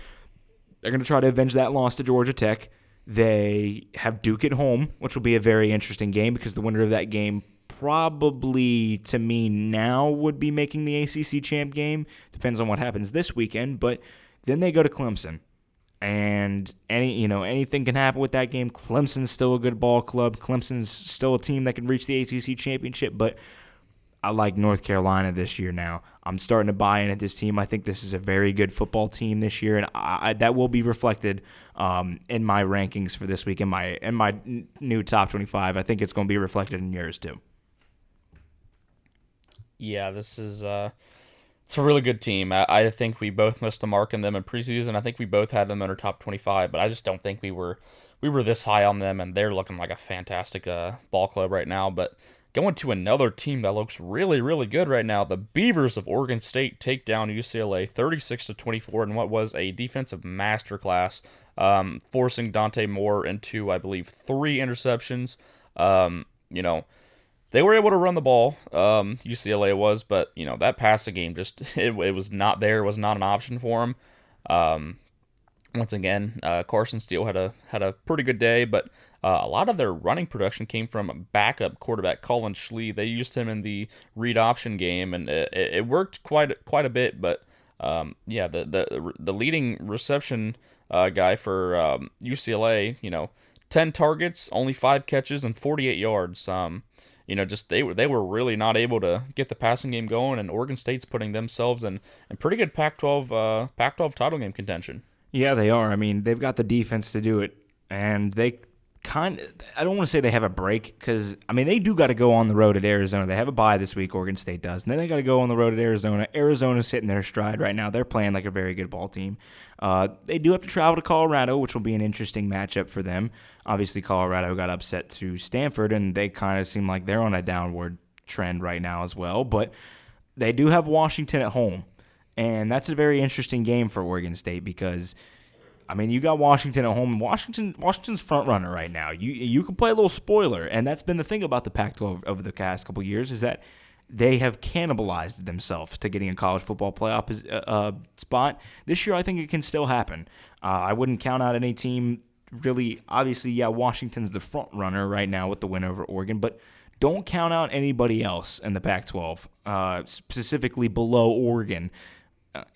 they're going to try to avenge that loss to Georgia Tech. They have Duke at home, which will be a very interesting game, because the winner of that game probably, to me now, would be making the ACC champ game. Depends on what happens this weekend, but then they go to Clemson. And anything can happen with that game. Clemson's still a good ball club. Clemson's still a team that can reach the ACC championship, but I like North Carolina this year now. I'm starting to buy into this team. I think this is a very good football team this year, and that will be reflected in my rankings for this week, in my new top 25. I think it's going to be reflected in yours too.
Yeah, this is it's a really good team. I think we both missed a mark on them in preseason. I think we both had them in our top 25, but I just don't think we were this high on them, and they're looking like a fantastic ball club right now. But going to another team that looks really, really good right now, the Beavers of Oregon State take down UCLA 36-24 in what was a defensive masterclass, forcing Dante Moore into, I believe, 3 interceptions. They were able to run the ball, UCLA was, but, that passing game just, it was not there. It was not an option for him. Once again, Carson Steele had a pretty good day, but a lot of their running production came from backup quarterback Colin Schlee. They used him in the read option game, and it worked quite a bit. But the leading reception guy for UCLA, 10 targets, only 5 catches, and 48 yards. They were really not able to get the passing game going, and Oregon State's putting themselves in pretty good Pac-12 title game contention.
Yeah, they are. I mean, they've got the defense to do it, and they I don't want to say they have a break, because, I mean, they do got to go on the road at Arizona. They have a bye this week, Oregon State does, and then they got to go on the road at Arizona. Arizona's hitting their stride right now. They're playing like a very good ball team. They do have to travel to Colorado, which will be an interesting matchup for them. Obviously, Colorado got upset to Stanford, and they kind of seem like they're on a downward trend right now as well. But they do have Washington at home, and that's a very interesting game for Oregon State, because, I mean, you got Washington at home. Washington's front runner right now. You can play a little spoiler, and that's been the thing about the Pac-12 over the past couple years, is that they have cannibalized themselves to getting a college football playoff spot. This year, I think it can still happen. I wouldn't count out any team really. Obviously, yeah, Washington's the front runner right now with the win over Oregon, but don't count out anybody else in the Pac-12, specifically below Oregon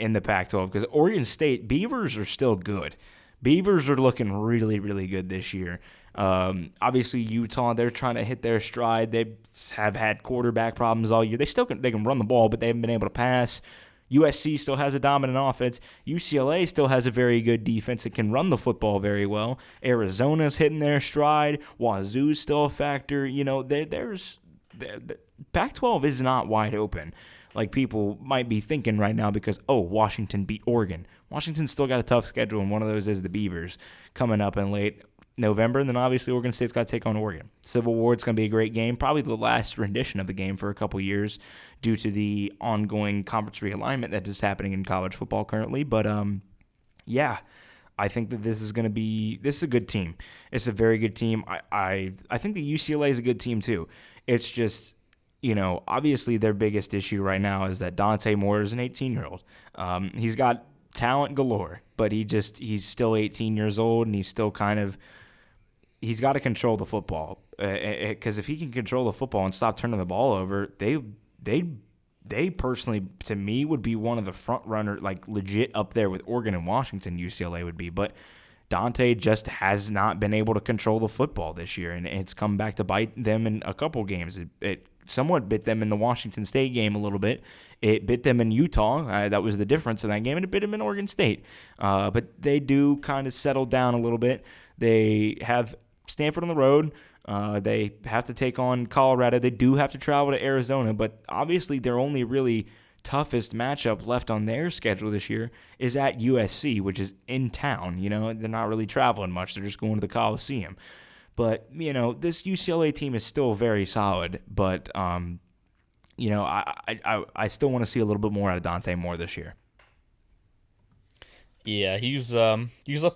in the Pac-12, because Oregon State, Beavers are still good. Beavers are looking really, really good this year. Obviously, Utah, they're trying to hit their stride. They have had quarterback problems all year. They can run the ball, but they haven't been able to pass. USC still has a dominant offense. UCLA still has a very good defense that can run the football very well. Arizona's hitting their stride. Wazoo's still a factor. The Pac-12 is not wide open like people might be thinking right now because, Washington beat Oregon. Washington's still got a tough schedule, and one of those is the Beavers coming up in late November, and then obviously Oregon State's got to take on Oregon. Civil War's going to be a great game, probably the last rendition of the game for a couple years due to the ongoing conference realignment that is happening in college football currently. But, I think that this is a good team. It's a very good team. I think the UCLA is a good team too. It's just, obviously their biggest issue right now is that Dante Moore is an 18-year-old. He's got talent galore, but he's still 18 years old, and he's still he's got to control the football. Because if he can control the football and stop turning the ball over, they personally, to me, would be one of the front runner, like legit up there with Oregon and Washington. UCLA would be, but Dante just has not been able to control the football this year, and it's come back to bite them in a couple games. It somewhat bit them in the Washington State game a little bit. It bit them in Utah. That was the difference in that game, and it bit them in Oregon State. But they do kind of settle down a little bit. They have Stanford on the road. They have to take on Colorado. They do have to travel to Arizona, but obviously their only really toughest matchup left on their schedule this year is at USC, which is in town. They're not really traveling much. They're just going to the Coliseum. But, this UCLA team is still very solid, but, I still want to see a little bit more out of Dante Moore this year.
Yeah, he's a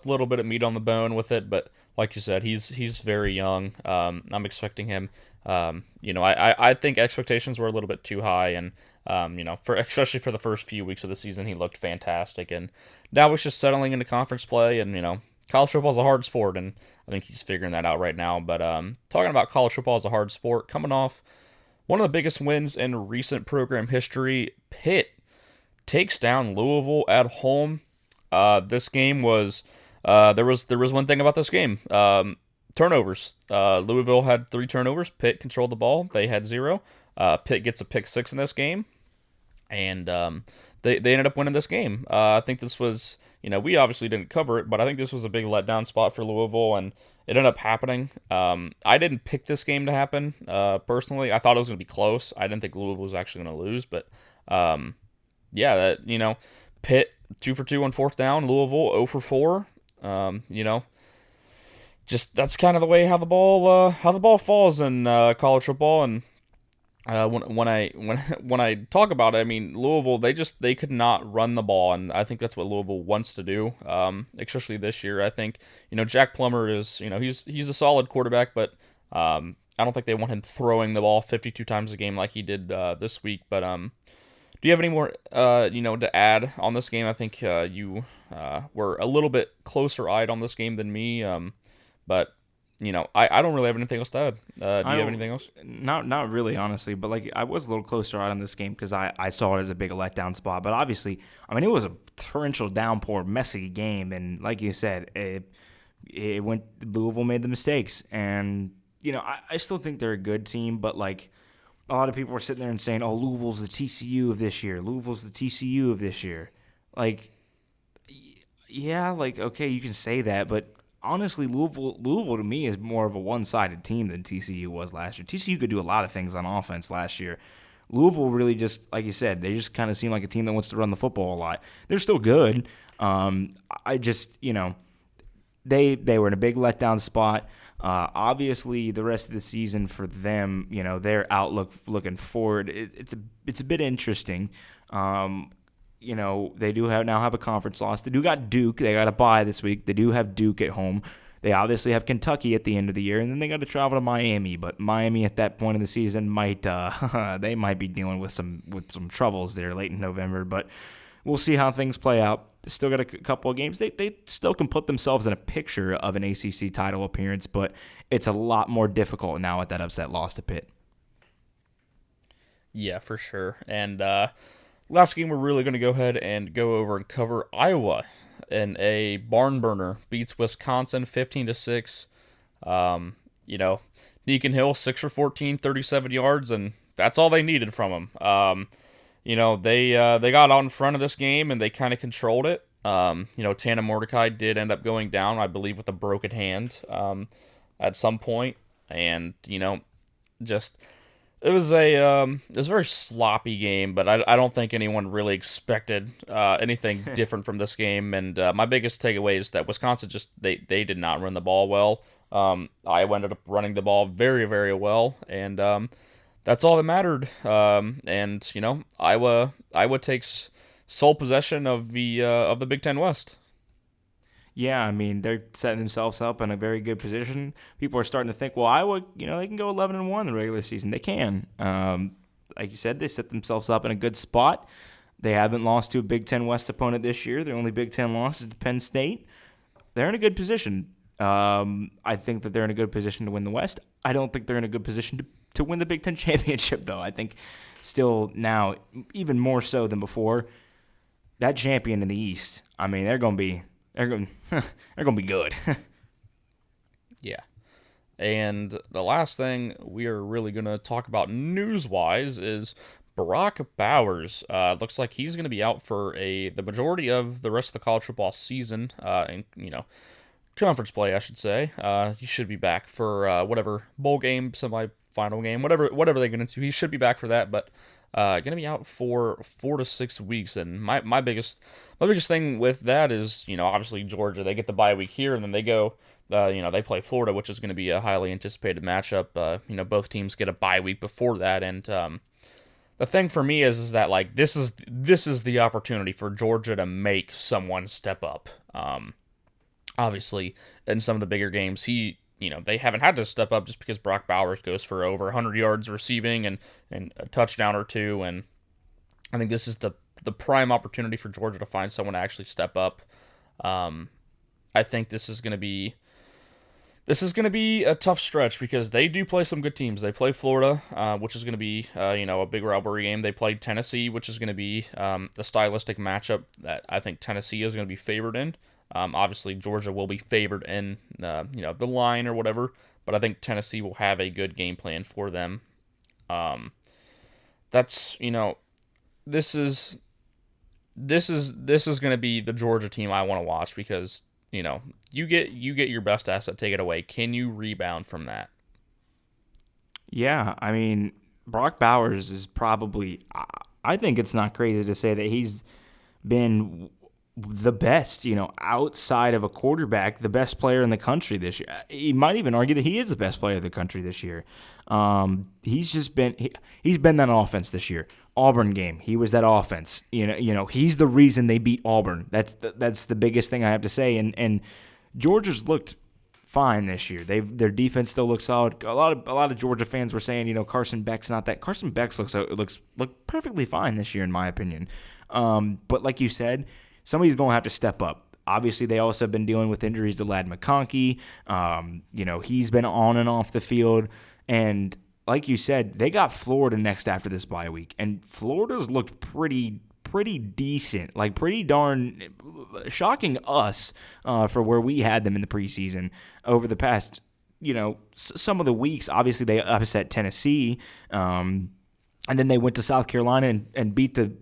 little bit of meat on the bone with it, but like you said, he's very young. I'm expecting him. I think expectations were a little bit too high, and especially for the first few weeks of the season, he looked fantastic, and now he's just settling into conference play, and college football is a hard sport, and I think he's figuring that out right now. But talking about college football as a hard sport, coming off one of the biggest wins in recent program history, Pitt takes down Louisville at home. This game was there was one thing about this game. Turnovers. Louisville had 3 turnovers. Pitt controlled the ball. They had 0. Pitt gets a pick 6 in this game, and they ended up winning this game. I think this was, we obviously didn't cover it, but I think this was a big letdown spot for Louisville, and it ended up happening. I didn't pick this game to happen, personally. I thought it was going to be close. I didn't think Louisville was actually going to lose, but Pitt 2 for 2 on 4th down. Louisville 0 for 4. Just that's kind of the way how the ball falls in college football. And when I talk about it, I mean Louisville, they could not run the ball, and I think that's what Louisville wants to do, especially this year. I think Jack Plummer is he's a solid quarterback, but I don't think they want him throwing the ball 52 times a game like he did this week. But do you have any more to add on this game? I think you were a little bit closer eyed on this game than me, but. I don't really have anything else to add. Do you have anything else?
Not really, honestly. But I was a little closer out on this game because I saw it as a big letdown spot. But obviously, it was a torrential downpour, messy game, and like you said, it went. Louisville made the mistakes, and I still think they're a good team. But a lot of people were sitting there and saying, "Oh, Louisville's the TCU of this year. Louisville's the TCU of this year." Okay, you can say that, but. Honestly, Louisville to me is more of a one-sided team than TCU was last year. TCU could do a lot of things on offense last year. Louisville really just, like you said, they just kind of seem like a team that wants to run the football a lot. They're still good. They were in a big letdown spot. Obviously, the rest of the season for them, their outlook looking forward, it's a bit interesting. They do now have a conference loss. They do got Duke. They got a bye this week. They do have Duke at home. They obviously have Kentucky at the end of the year, and then they got to travel to Miami. But Miami at that point in the season might be dealing with some troubles there late in November. But we'll see how things play out. They still got a couple of games. They still can put themselves in a picture of an ACC title appearance, but it's a lot more difficult now with that upset loss to Pitt.
Yeah, for sure. And last game, we're really going to go ahead and go over and cover Iowa, and a barn burner beats Wisconsin 15-6. Um, you know, Deacon Hill 6 for 14, 37 yards, and that's all they needed from him. They got out in front of this game and they kind of controlled it. Tana Mordecai did end up going down, I believe, with a broken hand at some point, and just it was a very sloppy game, but I don't think anyone really expected anything different from this game. And my biggest takeaway is that Wisconsin they did not run the ball well. Iowa ended up running the ball very, very well, and that's all that mattered. Iowa takes sole possession of the Big Ten West.
Yeah, I mean they're setting themselves up in a very good position. People are starting to think, well, Iowa, they can go 11-1 in the regular season. They can. Like you said, they set themselves up in a good spot. They haven't lost to a Big Ten West opponent this year. Their only Big Ten loss is to Penn State. They're in a good position. I think that they're in a good position to win the West. I don't think they're in a good position to win the Big Ten championship, though. I think still now, even more so than before, that champion in the East. I mean, they're going to be good.
Yeah. And the last thing we are really going to talk about news-wise is Brock Bowers. Looks like he's going to be out for the majority of the rest of the college football season. Conference play, I should say. He should be back for whatever bowl game, semi-final game, whatever they get into. He should be back for that, but going to be out for 4 to 6 weeks. And my biggest thing with that is, obviously Georgia, they get the bye week here, and then they go, they play Florida, which is going to be a highly anticipated matchup. Both teams get a bye week before that, and the thing for me is that like this is the opportunity for Georgia to make someone step up. Obviously, in some of the bigger games, they haven't had to step up just because Brock Bowers goes for over 100 yards receiving and a touchdown or two. And I think this is the prime opportunity for Georgia to find someone to actually step up. I think this is going to be a tough stretch because they do play some good teams. They play Florida, which is going to be a big rivalry game. They played Tennessee, which is going to be a stylistic matchup that I think Tennessee is going to be favored in. Obviously, Georgia will be favored in the line or whatever, but I think Tennessee will have a good game plan for them. This is going to be the Georgia team I want to watch because you get your best asset, take it away. Can you rebound from that?
Yeah, I mean Brock Bowers is probably. I think it's not crazy to say that he's been the best, outside of a quarterback, the best player in the country this year. You might even argue that he is the best player in the country this year. He's been that offense this year. Auburn game, he was that offense. He's the reason they beat Auburn. That's the biggest thing I have to say. And Georgia's looked fine this year. Their defense still looks solid. A lot of Georgia fans were saying, Carson Beck's not that. Carson Beck looks perfectly fine this year in my opinion. But like you said, somebody's going to have to step up. Obviously, they also have been dealing with injuries to Ladd McConkey. He's been on and off the field. And like you said, they got Florida next after this bye week. And Florida's looked pretty decent, like pretty darn shocking us for where we had them in the preseason over the past, some of the weeks. Obviously, they upset Tennessee. And then they went to South Carolina and beat the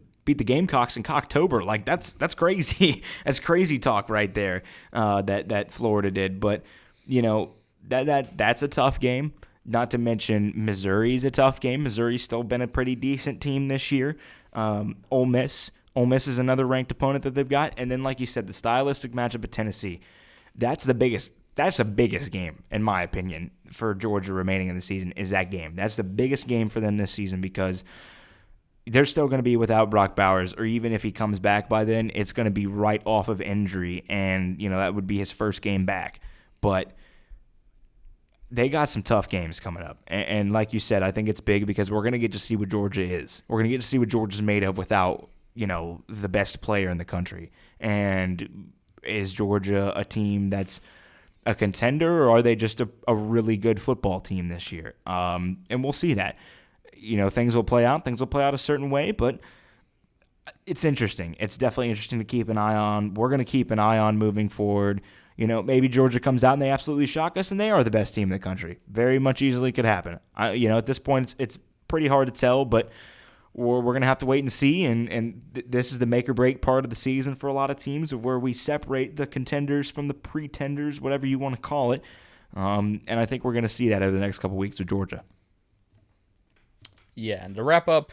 Gamecocks in Cocktober. Like that's crazy. That's crazy talk right there. That Florida did, but that's a tough game. Not to mention Missouri's a tough game. Missouri's still been a pretty decent team this year. Ole Miss is another ranked opponent that they've got, and then like you said, the stylistic matchup at Tennessee. That's the biggest game in my opinion for Georgia remaining in the season is that game. That's the biggest game for them this season because they're still going to be without Brock Bowers, or even if he comes back by then, it's going to be right off of injury, and that would be his first game back. But they got some tough games coming up, and like you said, I think it's big because we're going to get to see what Georgia is. We're going to get to see what Georgia's made of without the best player in the country. And is Georgia a team that's a contender, or are they just a really good football team this year? And we'll see that. things will play out. Things will play out a certain way, but it's interesting. It's definitely interesting to keep an eye on. We're going to keep an eye on moving forward. Maybe Georgia comes out and they absolutely shock us, and they are the best team in the country. Very much easily could happen. At this point, it's pretty hard to tell, but we're going to have to wait and see. And this is the make or break part of the season for a lot of teams, of where we separate the contenders from the pretenders, whatever you want to call it. And I think we're going to see that over the next couple weeks with Georgia.
Yeah, and to wrap up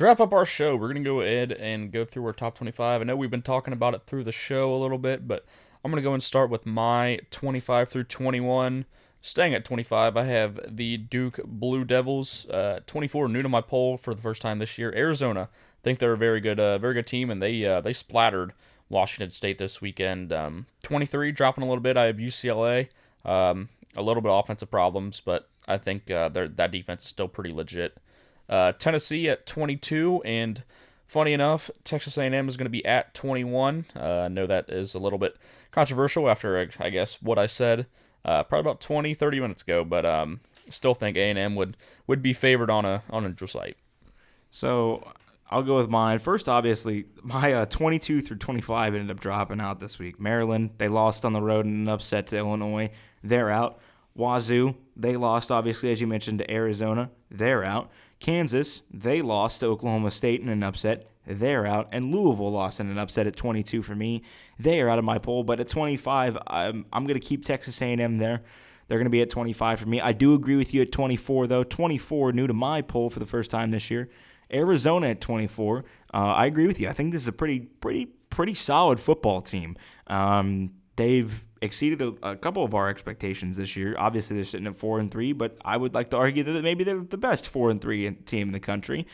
our show, we're going to go ahead and go through our top 25. I know we've been talking about it through the show a little bit, but I'm going to go and start with my 25 through 21. Staying at 25, I have the Duke Blue Devils. 24, new to my poll for the first time this year. Arizona, I think they're a very good team, and they splattered Washington State this weekend. 23, dropping a little bit. I have UCLA. A little bit of offensive problems, but I think that defense is still pretty legit. Tennessee at 22, and funny enough, Texas A&M is going to be at 21. I know that is a little bit controversial after, I guess, what I said probably about 20, 30 minutes ago, but still think A&M would be favored on a neutral site.
So I'll go with mine. First, obviously, my 22 through 25 ended up dropping out this week. Maryland, they lost on the road in an upset to Illinois. They're out. Wazoo, they lost, obviously, as you mentioned, to Arizona. They're out. Kansas, they lost to Oklahoma State in an upset. They're out. And Louisville lost in an upset at 22 for me. They are out of my poll. But at 25, I'm going to keep Texas A&M there. They're going to be at 25 for me. I do agree with you at 24, though. 24, new to my poll for the first time this year. Arizona at 24. I agree with you. I think this is a pretty solid football team. They've exceeded a couple of our expectations this year. Obviously, they're sitting at 4-3, but I would like to argue that maybe they're the best 4-3 team in the country.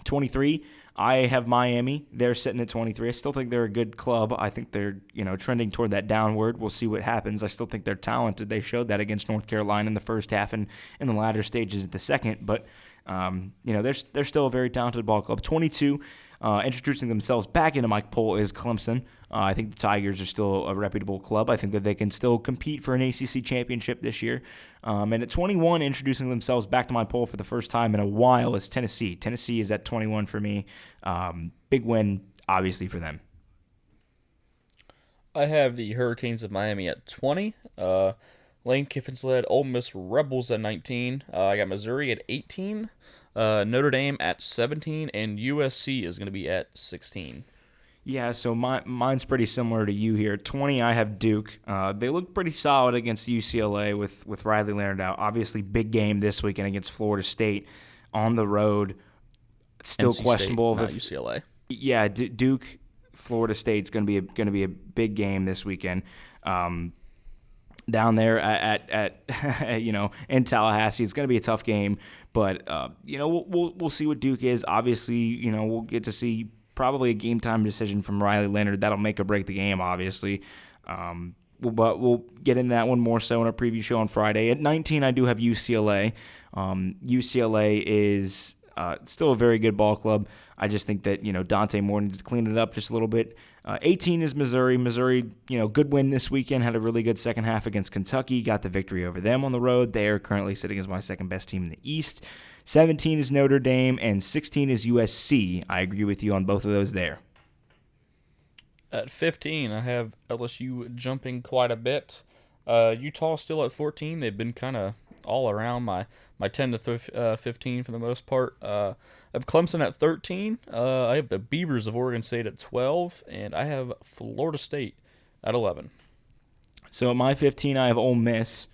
23, I have Miami. They're sitting at 23. I still think they're a good club. I think they're trending toward that downward. We'll see what happens. I still think they're talented. They showed that against North Carolina in the first half and in the latter stages of the second. But they're still a very talented ball club. 22. Introducing themselves back into my poll is Clemson. I think the Tigers are still a reputable club. I think that they can still compete for an ACC championship this year. And at 21, introducing themselves back to my poll for the first time in a while is Tennessee. Tennessee is at 21 for me. Big win, obviously, for them.
I have the Hurricanes of Miami at 20. Lane Kiffin's led Ole Miss Rebels at 19. I got Missouri at 18. Notre Dame at 17, and USC is going to be at 16.
Yeah, so mine's pretty similar to you here. 20, I have Duke. They look pretty solid against UCLA with Riley Leonard out. Obviously, big game this weekend against Florida State on the road. It's still
NC
questionable.
State, not UCLA.
Yeah, Duke, Florida State's going to be a big game this weekend. Down there at in Tallahassee, it's going to be a tough game. But we'll see what Duke is. Obviously, we'll get to see probably a game time decision from Riley Leonard that'll make or break the game. Obviously, but we'll get in that one more so in our preview show on Friday. At 19, I do have UCLA. UCLA is still a very good ball club. I just think that Dante Moore needs to clean it up just a little bit. 18 is Missouri. Missouri, good win this weekend. Had a really good second half against Kentucky. Got the victory over them on the road. They are currently sitting as my second best team in the East. 17 is Notre Dame, and 16 is USC. I agree with you on both of those there.
At 15, I have LSU jumping quite a bit. Utah still at 14. They've been kind of all around my 10 to 15 for the most part. I have Clemson at 13. I have the Beavers of Oregon State at 12, and I have Florida State at 11.
So at my 15, I have Ole Miss.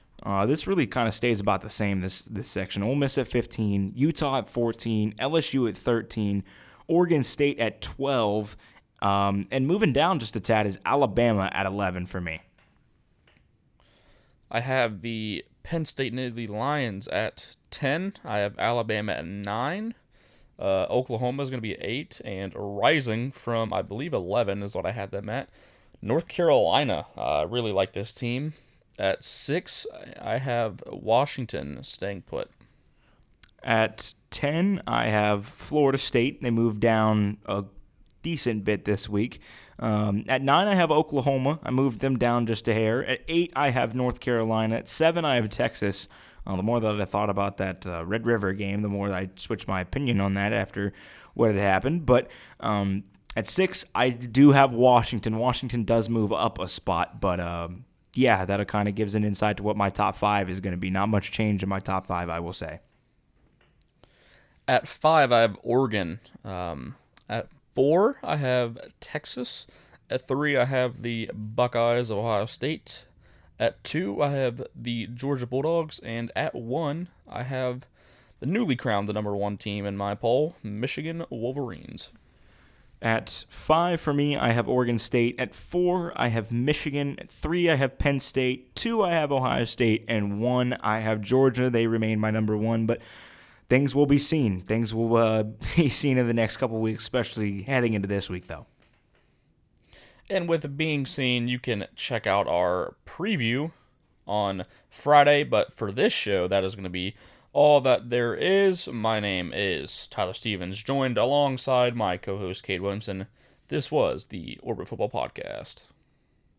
This really kind of stays about the same, this section. Ole Miss at 15, Utah at 14, LSU at 13, Oregon State at 12, and moving down just a tad is Alabama at 11 for me.
I have the Penn State Nittany Lions at 10. I have Alabama at 9. Oklahoma is going to be at 8. And rising from, I believe, 11 is what I had them at. North Carolina, I really like this team. At 6, I have Washington staying put.
At 10, I have Florida State. They moved down a decent bit this week. At 9, I have Oklahoma. I moved them down just a hair. At 8, I have North Carolina. At 7, I have Texas. The more that I thought about that Red River game, the more I switched my opinion on that after what had happened. But at 6, I do have Washington. Washington does move up a spot, but yeah, that kind of gives an insight to what my top 5 is going to be. Not much change in my top 5, I will say.
At 5, I have Oregon. At 4, I have Texas. At 3, I have the Buckeyes of Ohio State. At 2, I have the Georgia Bulldogs. And at 1, I have the newly crowned the number 1 team in my poll, Michigan Wolverines.
At 5 for me, I have Oregon State. At 4, I have Michigan. At 3, I have Penn State. 2, I have Ohio State. And 1, I have Georgia. They remain my number 1, but things will be seen. Things will be seen in the next couple of weeks, especially heading into this week, though.
And with it being seen, you can check out our preview on Friday, but for this show, that is going to be all that there is. My name is Tyler Stevens, joined alongside my co-host, Cade Williamson. This was the Orbit Football Podcast.